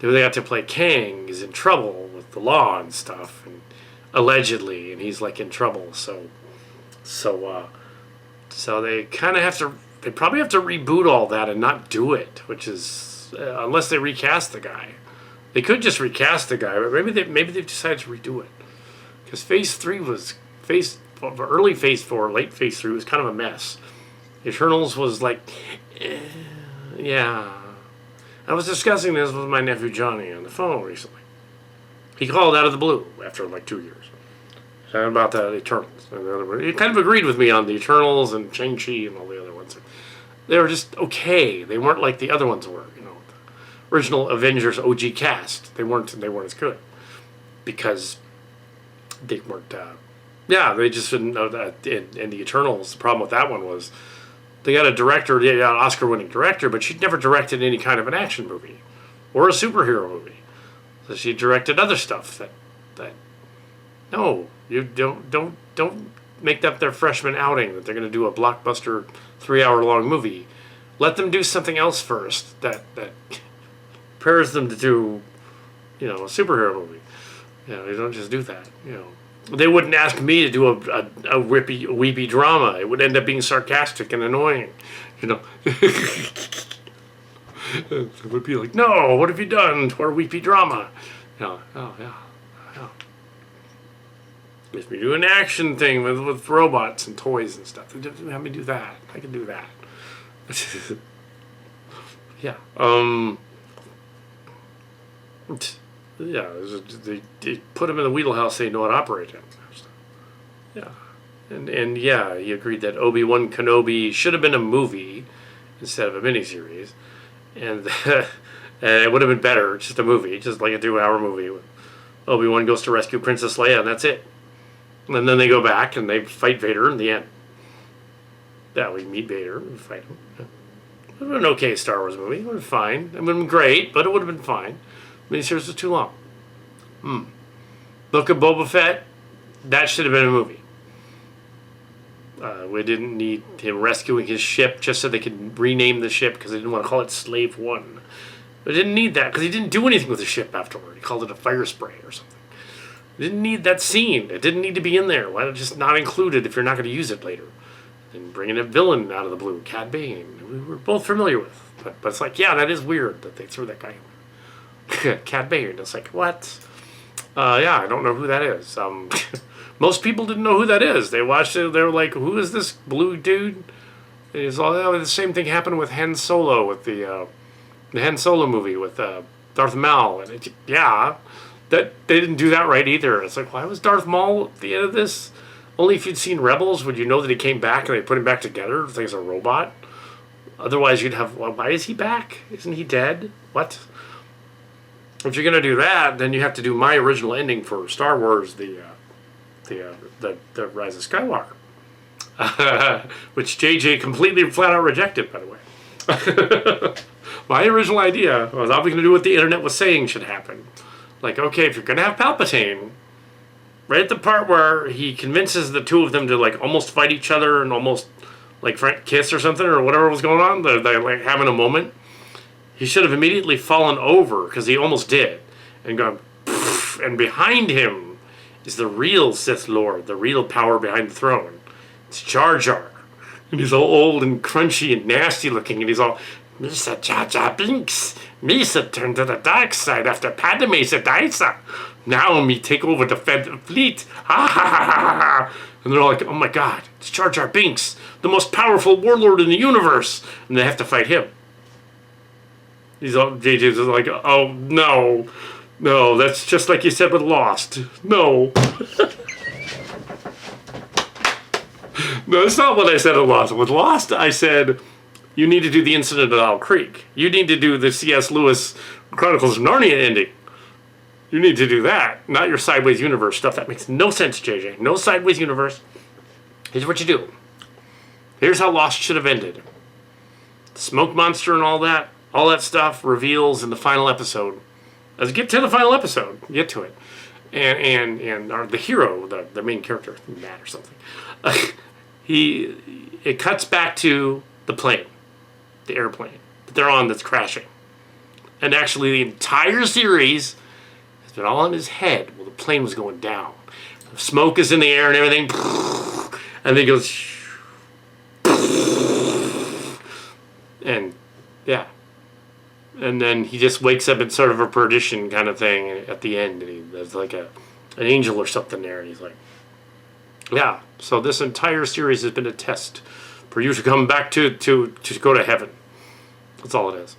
who they got to play Kang, is in trouble with the law and stuff, and allegedly, and he's like in trouble. So they kind of have to. They probably have to reboot all that and not do it, which is unless they recast the guy. They could just recast the guy, but maybe they've decided to redo it because Phase 3 was early Phase 4, late Phase 3 was kind of a mess. Eternals was like, yeah. I was discussing this with my nephew Johnny on the phone recently. He called out of the blue after like 2 years. Talking about the Eternals. And he kind of agreed with me on the Eternals and Shang-Chi and all the other ones. They were just okay. They weren't like the other ones were. The original Avengers OG cast. They weren't as good. Because they weren't... they just didn't know that in the Eternals. The problem with that one was they got a director, an Oscar-winning director, but she'd never directed any kind of an action movie or a superhero movie. So she directed other stuff that no, you don't make that their freshman outing that they're going to do a blockbuster 3-hour-long movie. Let them do something else first that prepares them to do, a superhero movie. You don't just do that. They wouldn't ask me to do a weepy drama. It would end up being sarcastic and annoying, It would be like, no, what have you done to our weepy drama? If we do an action thing with robots and toys and stuff, they just have me do that. I can do that. They put them in the wheelhouse they know how to operate in. Yeah. And he agreed that Obi-Wan Kenobi should have been a movie instead of a miniseries. And it would have been better, just a movie, just like a 2-hour movie. Obi-Wan goes to rescue Princess Leia, and that's it. And then they go back and they fight Vader in the end. Yeah, we meet Vader and fight him. Yeah. It would have been an okay Star Wars movie. It would have been fine. It would have been great, but it would have been fine. Miniseries was too long. Book of Boba Fett, that should have been a movie. We didn't need him rescuing his ship just so they could rename the ship because they didn't want to call it Slave One. They didn't need that because he didn't do anything with the ship afterward. He called it a fire spray or something. They didn't need that scene. It didn't need to be in there. Why not just not include it if you're not going to use it later? And bringing a villain out of the blue, Cad Bane, we were both familiar with. But it's like, yeah, that is weird that they threw that guy in. Cad Bane. It's like, what? I don't know who that is. Most people didn't know who that is. They watched it. They were like, "Who is this blue dude?" It's all the same thing happened with Han Solo with the Han Solo movie with Darth Maul, and that they didn't do that right either. It's like, why was Darth Maul at the end of this? Only if you'd seen Rebels would you know that he came back and they put him back together like he's a robot. Otherwise, you'd have, well, why is he back? Isn't he dead? What? If you're gonna do that, then you have to do my original ending for Star Wars, the Rise of Skywalker, which JJ completely flat out rejected, by the way. My original idea was I was going to do what the internet was saying should happen. Like, okay, if you're going to have Palpatine, right at the part where he convinces the two of them to like almost fight each other and almost like kiss or something or whatever was going on, they're like having a moment. He should have immediately fallen over because he almost did, and gone, and behind him is the real Sith Lord, the real power behind the throne. It's Jar Jar. And he's all old and crunchy and nasty looking, and he's all, Misa Jar Jar Binks. Misa turned to the dark side after Padme said Daisa. Now me take over the fleet. Ha ha ha ha ha. And they're all like, oh my god, it's Jar Jar Binks, the most powerful warlord in the universe. And they have to fight him. He's all, JJ's like, oh no. No, that's just like you said with Lost. No. No, that's not what I said with Lost. With Lost, I said, you need to do the incident at Owl Creek. You need to do the C.S. Lewis Chronicles of Narnia ending. You need to do that, not your Sideways Universe stuff. That makes no sense, JJ. No Sideways Universe. Here's what you do. Here's how Lost should have ended. The smoke monster and all that stuff reveals in the final episode. Let's get to the final episode. Get to it. and the hero, the main character, Matt or something, it cuts back to the plane, the airplane that they're on that's crashing. And actually the entire series has been all in his head while the plane was going down. The smoke is in the air and everything. And then he goes... And, yeah. And then he just wakes up in sort of a perdition kind of thing at the end. And there's like an angel or something there. And he's like... Yeah, so this entire series has been a test for you to come back to go to heaven. That's all it is.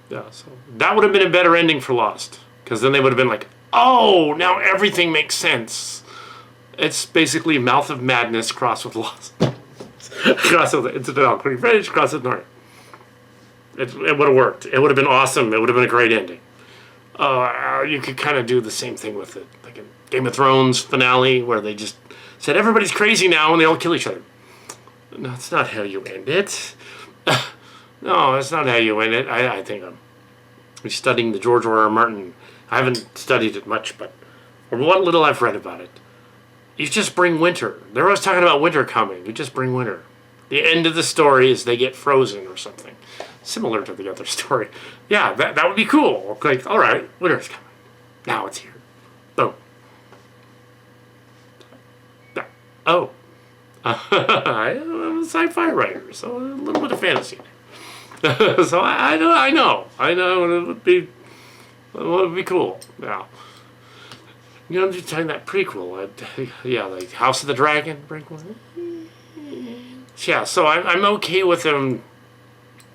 Yeah, so that would have been a better ending for Lost. Because then they would have been like, oh, now everything makes sense. It's basically Mouth of Madness crossed with Lost. Crossed with Incidental Creek Finish, crossed with North. It would have worked. It would have been awesome. It would have been a great ending. You could kind of do the same thing with it. Like in Game of Thrones finale, where they just said everybody's crazy now and they all kill each other. No, that's not how you end it. No, that's not how you end it. I think I'm studying the George R. R. Martin. I haven't studied it much, but or what little I've read about it. You just bring winter. They're always talking about winter coming. You just bring winter. The end of the story is they get frozen or something. Similar to the other story. Yeah, that would be cool. Like, all right, winter's coming. Now it's here. Boom. Oh. I'm a sci-fi writer, so a little bit of fantasy. So I know it would be cool. Yeah. You know, I'm just talking that prequel. Yeah, like House of the Dragon prequel. Yeah, so I'm okay with them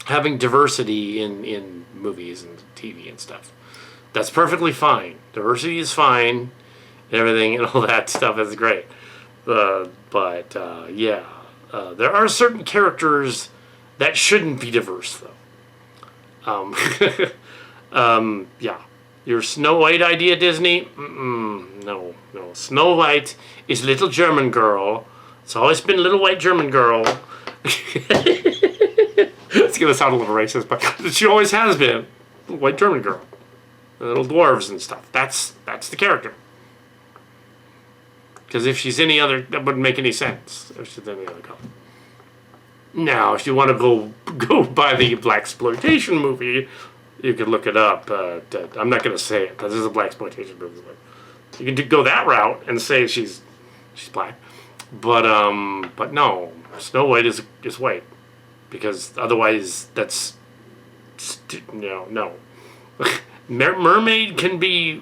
having diversity in movies and TV and stuff. That's perfectly fine. Diversity is fine. Everything and all that stuff is great. But there are certain characters that shouldn't be diverse, though. Yeah. Your Snow White idea, Disney? No. Snow White is little German girl. It's always been little white German girl. It's going to sound a little racist, but she always has been. Little white German girl. Little dwarves and stuff. That's the character. Because if she's any other, that wouldn't make any sense. If she's any other color. Now, if you want to go by the blaxploitation movie, you could look it up. I'm not going to say it because this is a blaxploitation movie. You can go that route and say she's black, but no, Snow White is white because otherwise that's no. Mermaid can be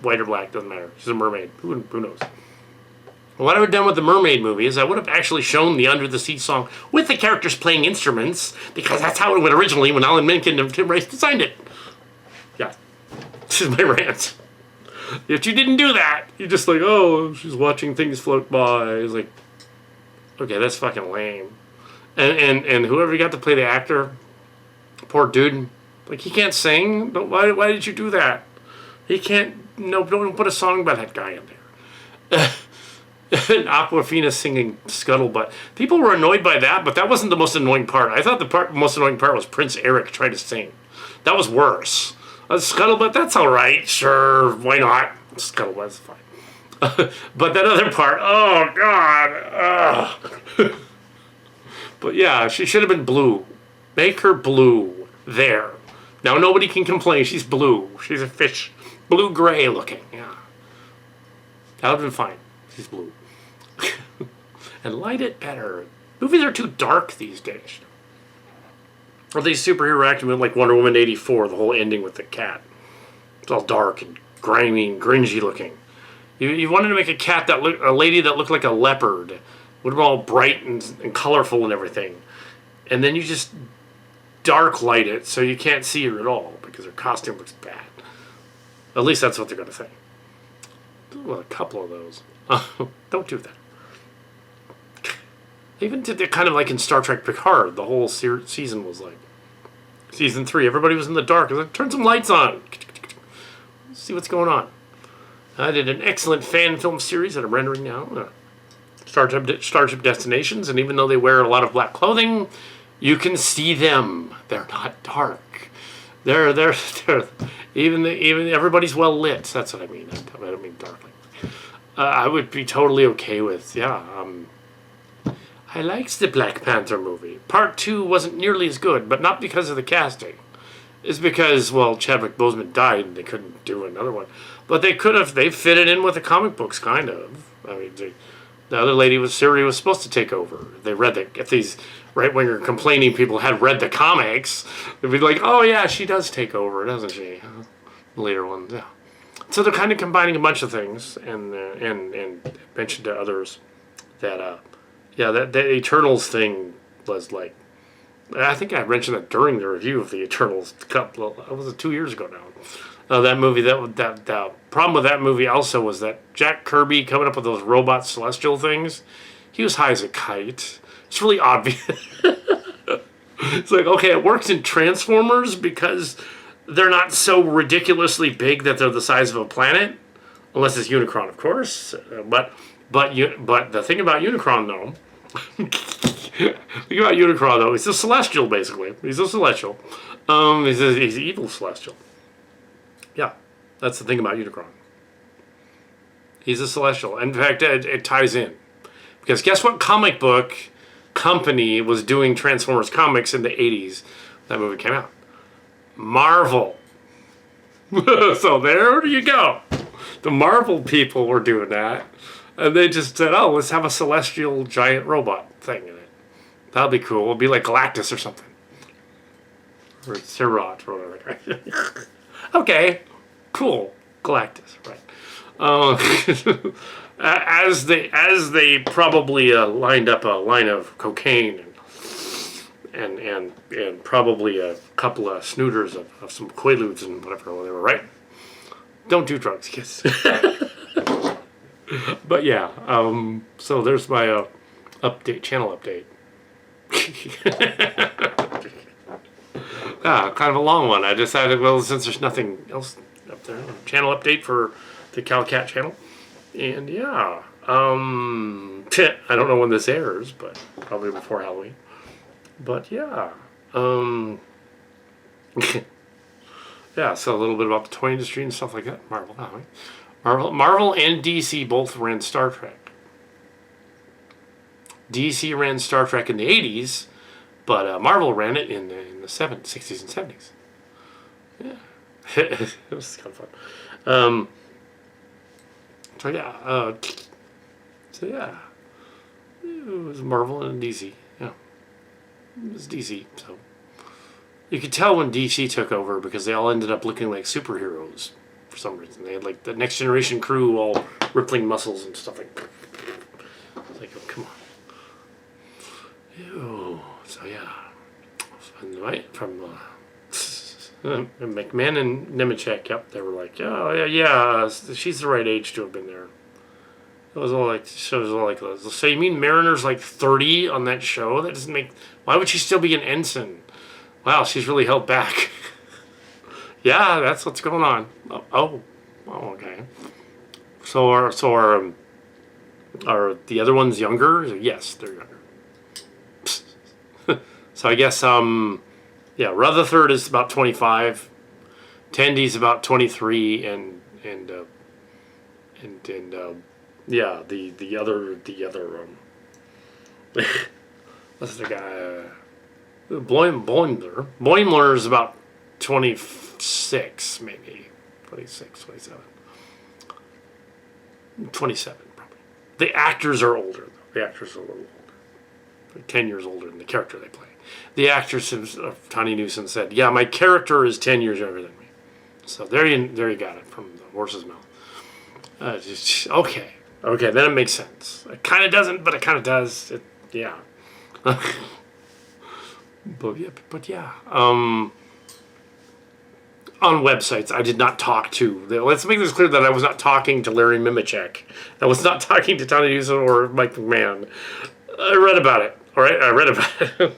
white or black, doesn't matter. She's a mermaid. Who knows? What I would have done with the Mermaid movie is I would have actually shown the Under the Sea song with the characters playing instruments, because that's how it went originally when Alan Menken and Tim Rice designed it. Yeah. This is my rant. If you didn't do that, you're just like, oh, she's watching things float by. It's like, okay, that's fucking lame. And whoever got to play the actor, poor dude, like, he can't sing. Why did you do that? He can't, don't put a song by that guy in there. And Aquafina singing Scuttlebutt. People were annoyed by that, but that wasn't the most annoying part. I thought the most annoying part was Prince Eric trying to sing. That was worse. Scuttlebutt, that's all right. Sure, why not? Scuttlebutt's fine. But that other part, oh, God. But yeah, she should have been blue. Make her blue. There. Now nobody can complain. She's blue. She's a fish. Blue-gray looking. Yeah. That would have been fine. She's blue. And light it better. Movies are too dark these days. Or these superhero action like Wonder Woman 84, the whole ending with the cat. It's all dark and grimy and gringy looking. You wanted to make a lady that looked like a leopard. Would have been all bright and colorful and everything. And then you just dark light it so you can't see her at all because her costume looks bad. At least that's what they're going to say. Well, a couple of those. Don't do that. They even did it kind of like in Star Trek Picard. The whole season was like, season 3, everybody was in the dark. I was like, turn some lights on. See what's going on. I did an excellent fan film series that I'm rendering now. Starship Destinations, and even though they wear a lot of black clothing, you can see them. They're not dark. they're even everybody's well lit. That's what I mean. I don't mean darkly. I would be totally okay with I liked the Black Panther movie. Part 2 wasn't nearly as good, but not because of the casting. It's because, well, Chadwick Boseman died and they couldn't do another one. But they could have, they fit it in with the comic books, kind of. I mean, the other lady Siri was supposed to take over. They read if these right-winger complaining people had read the comics, they'd be like, oh yeah, she does take over, doesn't she? Later ones, yeah. So they're kind of combining a bunch of things and mentioned to others that, that the Eternals thing was like, I think I mentioned that during the review of the Eternals was it 2 years ago now? That movie, that problem with that movie also was that Jack Kirby coming up with those robot celestial things, he was high as a kite. It's really obvious. It's like, okay, it works in Transformers because they're not so ridiculously big that they're the size of a planet, unless it's Unicron, of course. But the thing about Unicron, though, he's a celestial, basically. He's a celestial. He's an evil celestial. Yeah, that's the thing about Unicron. He's a celestial. In fact, it ties in. Because guess what comic book company was doing Transformers comics in the 80s? That movie came out. Marvel. So there you go. The Marvel people were doing that. And they just said, oh, let's have a celestial giant robot thing in it. That'll be cool. It'll be like Galactus or something. Or Sirot or whatever. Okay, cool. Galactus, right. As they probably lined up a line of cocaine and probably a couple of snooters of some Quaaludes and whatever they were, right? Don't do drugs, kids. But yeah, so there's my channel update. Kind of a long one. I decided, well, since there's nothing else up there, channel update for the Kal Kat channel. And yeah, I don't know when this airs, but probably before Halloween. But yeah, yeah, so a little bit about the toy industry and stuff like that. Marvel and DC both ran Star Trek. DC ran Star Trek in the 80s, but Marvel ran it in the 60s and 70s. Yeah. It was kind of fun. So yeah. It was Marvel and DC. Yeah. It was DC, so. You could tell when DC took over because they all ended up looking like superheroes for some reason. They had like the Next Generation crew all rippling muscles and stuff like that. It's like, oh, come on. Ew. So yeah. From McMahon and Nemechek, yep, they were like, oh yeah, she's the right age to have been there. It was all like shows all like those. So you mean Mariner's like 30 on that show? That doesn't make. Why would she still be an ensign? Wow, she's really held back. Yeah, that's what's going on. Oh, okay. So are the other ones younger? Yes, they're younger. So I guess Rutherford is about 25, Tandy's about 23, and the other what's the guy? Boimler is about 26, maybe 26, 27, 27 probably. The actors are older though. The actors are a little older. 10 years older than the character they play. The actress of Tawny Newsom said, yeah, my character is 10 years younger than me. So there you got it from the horse's mouth. Okay, then it makes sense. It kind of doesn't, but it kind of does. Yeah. But yeah. On websites, I did not talk to. Let's make this clear that I was not talking to Larry Mimichek. I was not talking to Tawny Newsom or Mike McMahon. I read about it. All right, I read about it.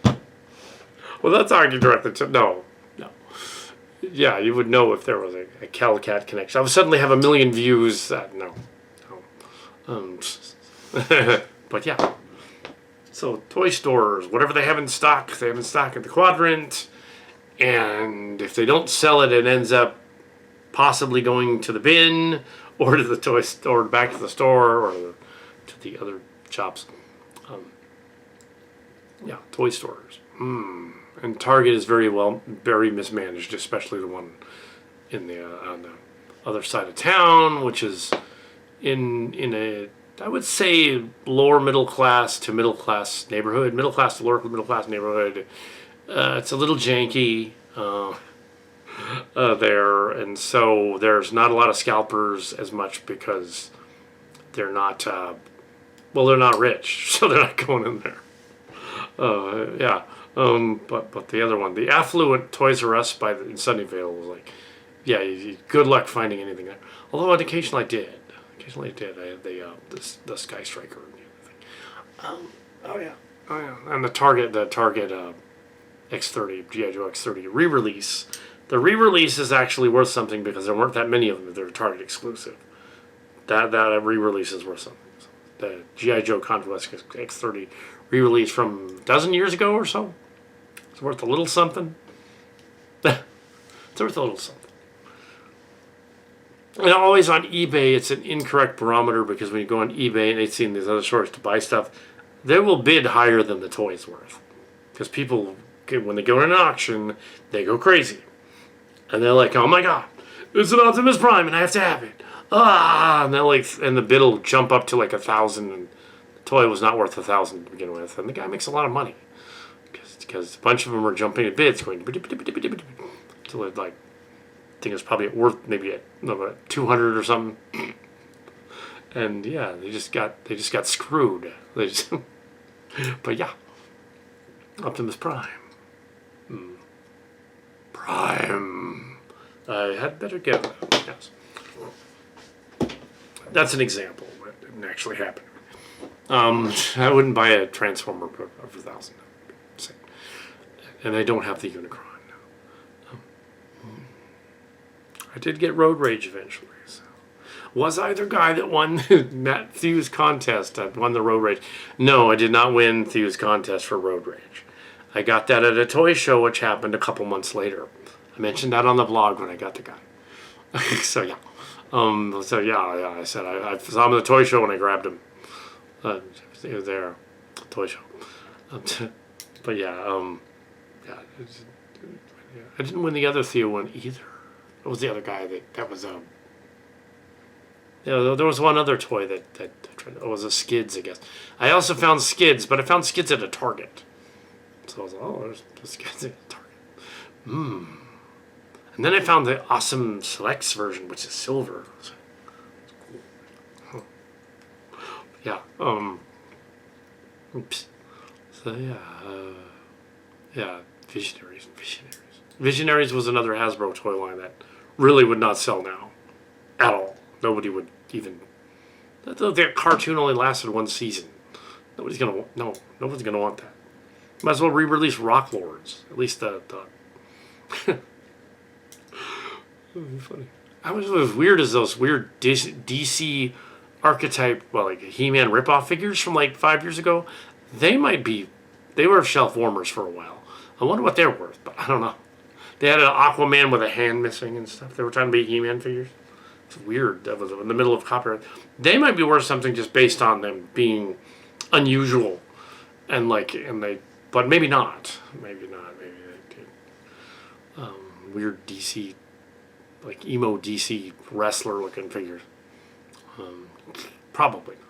Well, not talking directly to. No. Yeah, you would know if there was a Kal Kat connection. I would suddenly have 1 million views. No. But yeah. So toy stores, whatever they have in stock at the Quadrant, And if they don't sell it, it ends up possibly going to the bin or to the toy store, back to the store, or to the other shops. Yeah, toy stores. And Target is very mismanaged, especially the one in the on the other side of town, which is in a, I would say, lower middle class to middle class neighborhood, middle class to lower middle class neighborhood. It's a little janky there, and so there's not a lot of scalpers as much because they're not they're not rich, so they're not going in there. Yeah. But the other one, the affluent Toys R Us in Sunnyvale was like, yeah, good luck finding anything there. Although occasionally I did. I had the Sky Striker and the other thing. Oh yeah. And the Target X30, G.I. Joe X30 re-release. The re-release is actually worth something because there weren't that many of them. They're Target exclusive. That re-release is worth something. The G.I. Joe Conquest X30 re-release from a dozen years ago or so. It's worth a little something. It's worth a little something. And always on eBay, it's an incorrect barometer because when you go on eBay and they've seen these other stores to buy stuff, they will bid higher than the toy's worth. Because people, when they go in an auction, they go crazy. And they're like, oh my god, it's an Optimus Prime and I have to have it. And they're like, and the bid will jump up to like 1,000, and the toy was not worth 1,000 to begin with. And the guy makes a lot of money. Because a bunch of them are jumping at bids, going until it, like, I think it's probably worth maybe at 200 or something. And yeah, they just got screwed. But yeah, Optimus Prime. Prime. I had better get that. Yes. That's an example. That didn't actually happen. I wouldn't buy a Transformer for 1,000. And I don't have the Unicron. I did get Road Rage eventually. So. Was I the guy that won Matt Thew's contest? I won the Road Rage. No, I did not win Thew's contest for Road Rage. I got that at a toy show, which happened a couple months later. I mentioned that on the blog when I got the guy. So yeah. I said I saw him at the toy show when I grabbed him. He was there, toy show. But yeah, I didn't win the other Theo one either. It was the other guy that was there was one other toy that was a Skids, I guess. I also found Skids, but I found Skids at a Target. So I was like, oh, there's the Skids at a Target. And then I found the awesome Selects version, which is silver. So, cool. Yeah. Oops. So yeah. Visionaries was another Hasbro toy line that really would not sell now at all. Nobody would even. That cartoon only lasted one season. Nobody's gonna want that. Might as well re-release Rock Lords. At least the funny. I was as weird as those weird DC archetype, like He-Man ripoff figures from like 5 years ago. They were shelf warmers for a while. I wonder what they're worth, but I don't know. They had an Aquaman with a hand missing and stuff. They were trying to be He-Man figures. It's weird. That was in the middle of copyright. They might be worth something just based on them being unusual, but maybe not. Maybe they did. Weird DC, like emo DC wrestler looking figures. Probably not.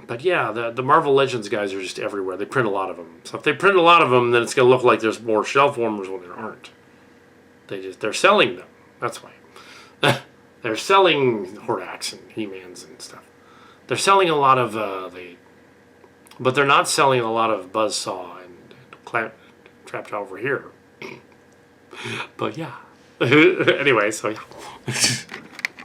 But yeah, the Marvel Legends guys are just everywhere. They print a lot of them. So if they print a lot of them, then it's going to look like there's more shelf warmers when there aren't. They're selling them. That's why. They're selling Hordax and He-Mans and stuff. They're selling a lot of but they're not selling a lot of Buzzsaw and Trapped Over Here. But yeah. Anyway, so yeah.